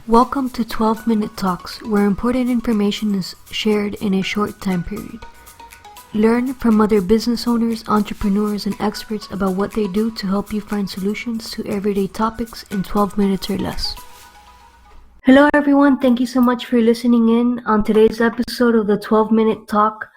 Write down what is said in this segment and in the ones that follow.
Welcome to 12-Minute Talks, where important information is shared in a short time period. Learn from other business owners, entrepreneurs, and experts about what they do to help you find solutions to everyday topics in 12 minutes or less. Hello everyone, thank you so much for listening in on today's episode of the 12-Minute Talk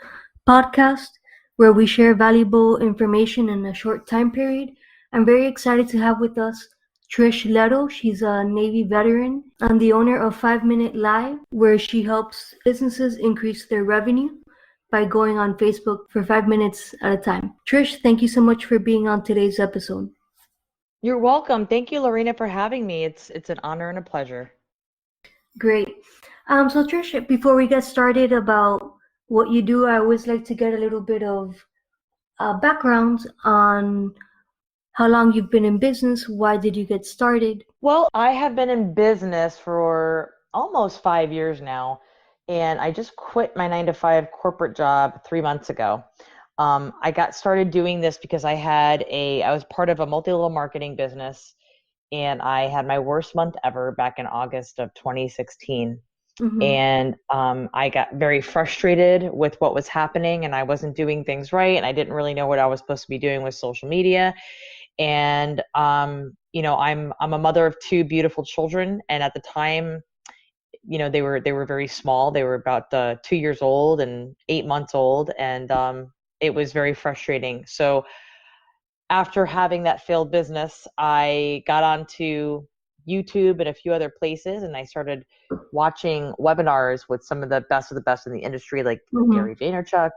podcast, where we share valuable information in a short time period. I'm very excited to have with us Trish Leto. She's a Navy veteran and the owner of 5 Minute Live, where she helps businesses increase their revenue by going on Facebook for 5 minutes at a time. Trish, thank you so much for being on today's episode. You're welcome. Thank you, Lorena, for having me. It's an honor and a pleasure. Great. So Trish, before we get started about what you do, I always like to get a little bit of background on how long you've been in business. Why did you get started? Well, I have been in business for almost 5 years now, and I just quit my 9-to-5 corporate job 3 months ago. I got started doing this because I was part of a multi-level marketing business, and I had my worst month ever back in August of 2016. And I got very frustrated with what was happening, and I wasn't doing things right, and I didn't really know what I was supposed to be doing with social media. And I'm a mother of two beautiful children, and at the time, they were very small. They were about 2 years old and 8 months old, and it was very frustrating. So after having that failed business, I got onto YouTube and a few other places, and I started watching webinars with some of the best in the industry, like Gary Vaynerchuk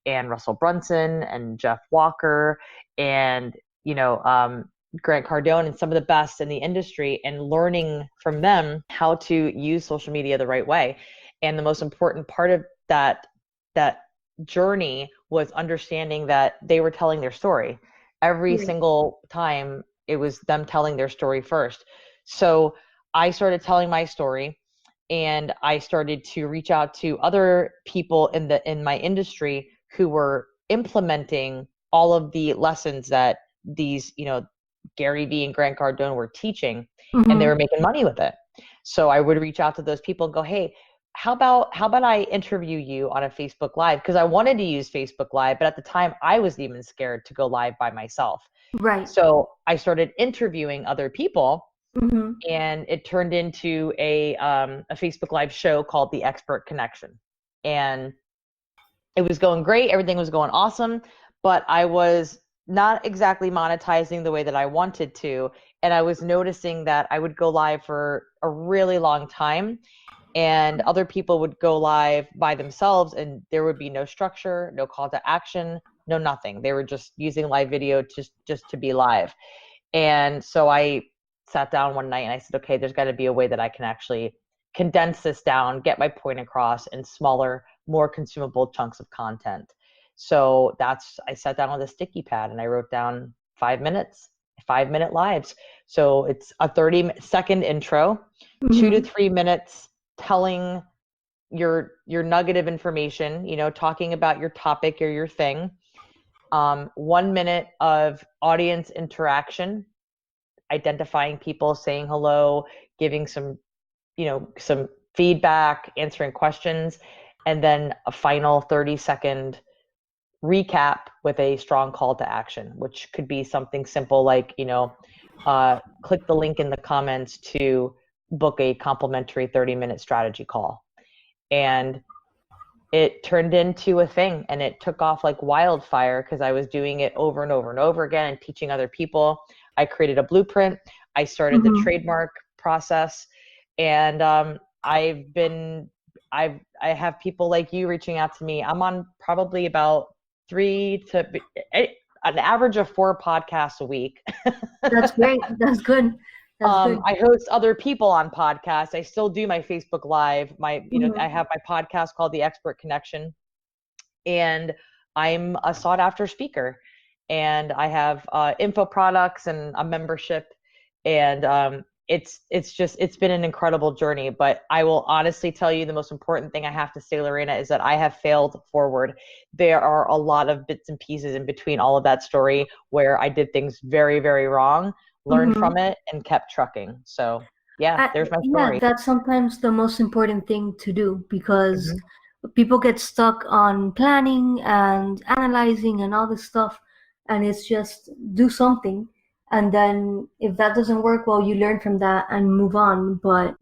and Russell Brunson and Jeff Walker and Grant Cardone and some of the best in the industry, and learning from them how to use social media the right way. And the most important part of that journey was understanding that they were telling their story. Every single time it was them telling their story first. So I started telling my story, and I started to reach out to other people in my industry who were implementing all of the lessons that these, Gary Vee and Grant Cardone were teaching, and they were making money with it. So I would reach out to those people and go, hey, how about I interview you on a Facebook Live? Because I wanted to use Facebook Live, but at the time I was even scared to go live by myself. Right. So I started interviewing other people, and it turned into a Facebook Live show called The Expert Connection. And it was going great. Everything was going awesome, but I was not exactly monetizing the way that I wanted to. And I was noticing that I would go live for a really long time, and other people would go live by themselves, and there would be no structure, no call to action, no nothing. They were just using live video just to be live. And so I sat down one night and I said, okay, there's got to be a way that I can actually condense this down, get my point across in smaller, more consumable chunks of content. So I sat down on the sticky pad and I wrote down 5 minutes, 5 minute lives. So it's a 30-second intro, 2 to 3 minutes telling your nugget of information, talking about your topic or your thing. 1 minute of audience interaction, identifying people, saying hello, giving some feedback, answering questions, and then a final 30-second recap with a strong call to action, which could be something simple like, click the link in the comments to book a complimentary 30-minute strategy call. And it turned into a thing, and it took off like wildfire because I was doing it over and over and over again and teaching other people. I created a blueprint. I started the trademark process, and I have people like you reaching out to me. I'm on probably about an average of 4 podcasts a week. That's great. That's good. I host other people on podcasts. I still do my Facebook Live. I have my podcast called The Expert Connection, and I'm a sought after speaker, and I have info products and a membership, and it's been an incredible journey. But I will honestly tell you, the most important thing I have to say, Lorena, is that I have failed forward. There are a lot of bits and pieces in between all of that story where I did things very, very wrong, learned from it, and kept trucking. So Yeah, there's my Yeah, story. that's sometimes the most important thing to do because Hmm. people get stuck on planning and analyzing and all this stuff, and it's just do something. And then if that doesn't work, well, you learn from that and move on. But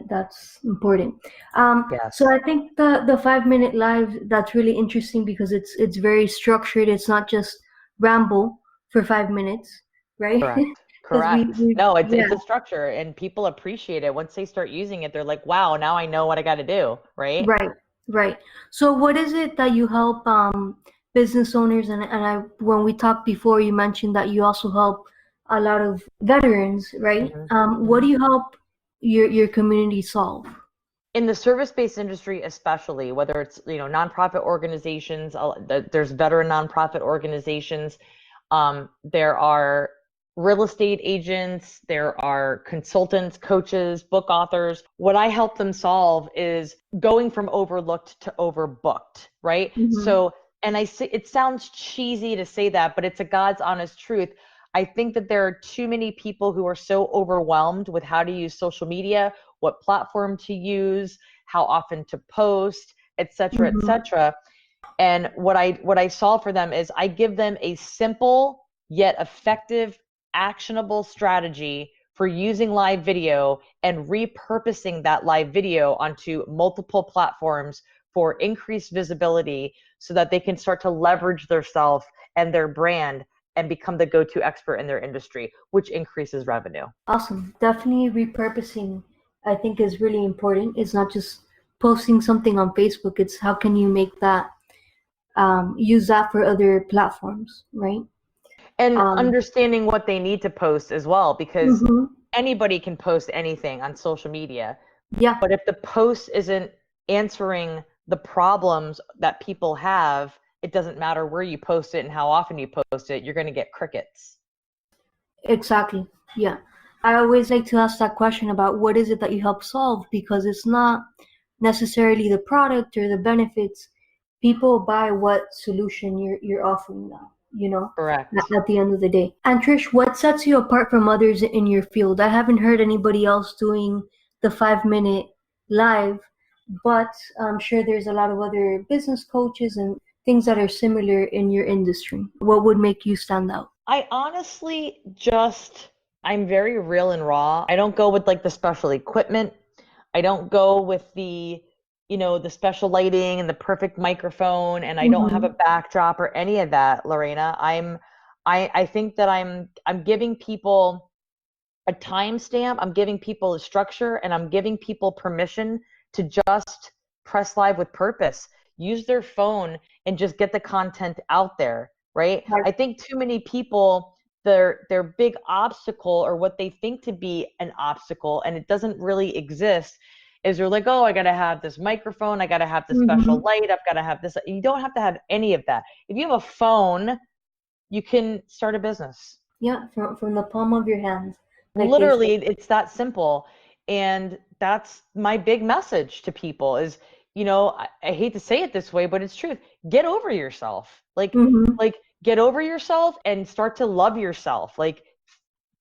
that's important. So Yes, I think the 5 minute live, that's really interesting because it's very structured. It's not just ramble for 5 minutes, right? correct. Because Correct. we No, it's yeah. it's a structure and people appreciate it. Once they start using it, they're like, wow, now I know what I got to do, right? Right, right. So what is it that you help business owners, and I when we talked before you mentioned that you also help a lot of veterans, right? Hmm. What Hmm. do you help your community solve? In the service-based industry, especially, whether it's, nonprofit organizations, there's veteran nonprofit organizations, there are real estate agents, there are consultants, coaches, book authors. What I help them solve is going from overlooked to overbooked, right? Mm-hmm. So, and I say it sounds cheesy to say that, but it's a God's honest truth. I think that there are too many people who are so overwhelmed with how to use social media, what platform to use, how often to post, et cetera, et Mm-hmm. cetera. And what I solve for them is I give them a simple yet effective, actionable strategy for using live video and repurposing that live video onto multiple platforms for increased visibility so that they can start to leverage their self and their brand and become the go-to expert in their industry, which increases revenue. Awesome. Definitely repurposing, I think, is really important. It's not just posting something on Facebook. It's how can you make that use that for other platforms, right? And Um, understanding what they need to post as well, because mhm. anybody can post anything on social media. Yeah, But if the post isn't answering the problems that people have, it doesn't matter where you post it and how often you post it, you're going to get crickets. exactly. Yeah. I always like to ask that question about what is it that you help solve because it's not necessarily the product or the benefits. People buy what solution you're offering them, Correct. at the end of the day. And Trish, what sets you apart from others in your field? I haven't heard anybody else doing the 5 minute live, but I'm sure there's a lot of other business coaches and things that are similar in your industry. What would make you stand out? I honestly I'm very real and raw. I don't go with like the special equipment. I don't go with the special lighting and the perfect microphone, and I don't have a Mm-hmm. backdrop or any of that, Lorena. I think that I'm giving people a timestamp, I'm giving people a structure, and I'm giving people permission to just press live with purpose. Use their phone and just get the content out there, right? Right. I think too many people, their big obstacle or what they think to be an obstacle, and it doesn't really exist, is they're like, oh, I gotta have this microphone, I gotta have this special Mm-hmm. light, I've gotta have this. You don't have to have any of that. If you have a phone, you can start a business. Yeah, from the palm of your hands, like they say. Literally, it's that simple. And that's my big message to people is, I hate to say it this way, but it's truth. Get over yourself. Mm-hmm. Like get over yourself and start to love yourself. Like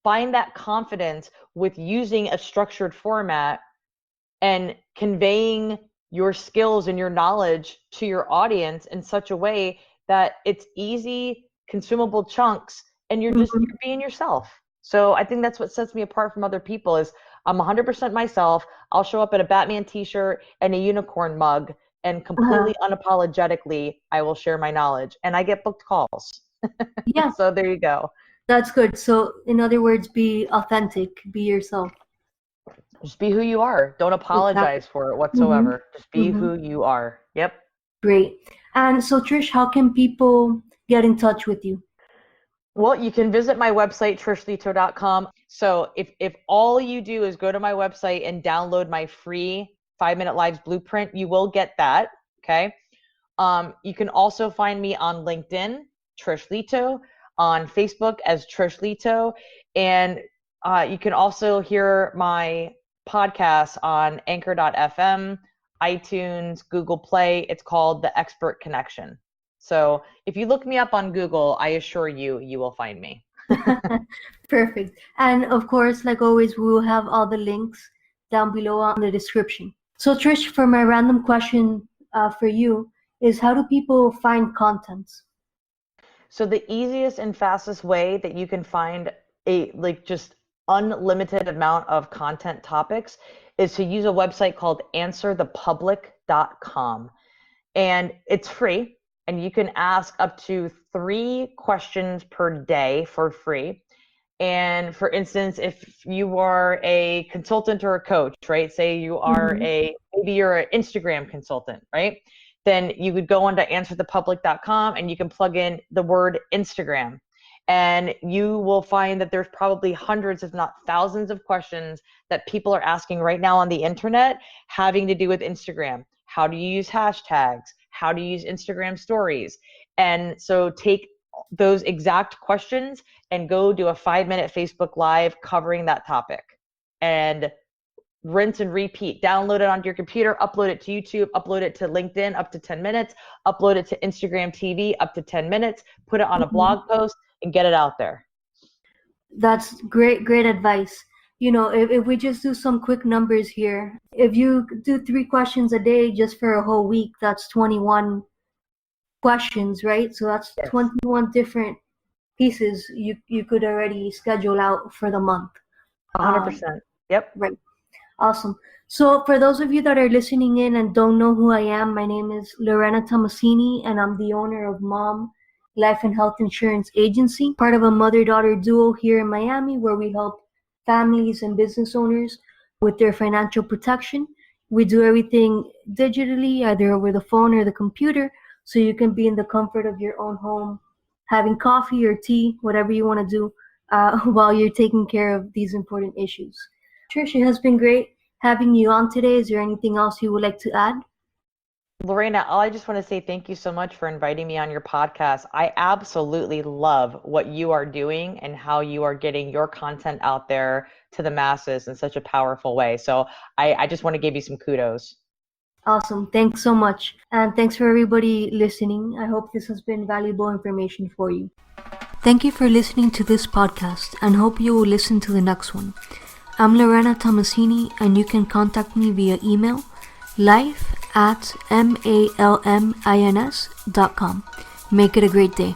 find that confidence with using a structured format and conveying your skills and your knowledge to your audience in such a way that it's easy, consumable chunks, and Mm-hmm. you're being yourself. So I think that's what sets me apart from other people is I'm 100% myself. I'll show up in a Batman t-shirt and a unicorn mug, and Uh-huh. completely unapologetically I will share my knowledge, and I get booked calls. Yeah, So there you go. that's good. So, in other words, be authentic, be yourself. Just be who you are. Don't Exactly. apologize for it Mm-hmm. whatsoever. Just be Mm-hmm. who you are. Yep. Great. And so, Trish, how can people get in touch with you? Well, you can visit my website, trishleto.com. So if all you do is go to my website and download my free 5 Minute Lives blueprint, you will get that. Okay. You can also find me on LinkedIn, Trish Leto, on Facebook as Trish Leto, and you can also hear my podcast on Anchor.fm, iTunes, Google Play. It's called The Expert Connection. So if you look me up on Google, I assure you, you will find me. Perfect. And of course, like always, we will have all the links down below on the description. So Trish, for my random question for you is, how do people find content? So the easiest and fastest way that you can find a just unlimited amount of content topics is to use a website called answerthepublic.com. And it's free, and you can ask up to 3 questions per day for free. And for instance, if you are a consultant or a coach, right? Say you are maybe you're an Instagram consultant, right? Then you would go onto answerthepublic.com and you can plug in the word Instagram. And you will find that there's probably hundreds, if not thousands, of questions that people are asking right now on the internet having to do with Instagram. How do you use hashtags? How do you use Instagram stories? And so take those exact questions and go do a 5-minute Facebook Live covering that topic. And rinse and repeat. Download it onto your computer, upload it to YouTube, upload it to LinkedIn up to 10 minutes, upload it to Instagram TV up to 10 minutes, put it on a blog post, and get it out there. That's great advice. If we just do some quick numbers here, if you do 3 questions a day just for a whole week, that's 21 questions, right? So that's 21 different pieces you could already schedule out for the month. 100%. Yep. Right. Awesome. So for those of you that are listening in and don't know who I am, my name is Lorena Tomasini, and I'm the owner of Mom Life and Health Insurance Agency, part of a mother-daughter duo here in Miami, where we help families and business owners with their financial protection. We do everything digitally, either over the phone or the computer, so you can be in the comfort of your own home, having coffee or tea, whatever you want to do, while you're taking care of these important issues. Trish, it has been great having you on today. Is there anything else you would like to add? Lorena, I just want to say thank you so much for inviting me on your podcast. I absolutely love what you are doing and how you are getting your content out there to the masses in such a powerful way. So I just want to give you some kudos. Awesome. Thanks so much. And thanks for everybody listening. I hope this has been valuable information for you. Thank you for listening to this podcast, and hope you will listen to the next one. I'm Lorena Tomasini, and you can contact me via email, life@malmins.com. Make it a great day.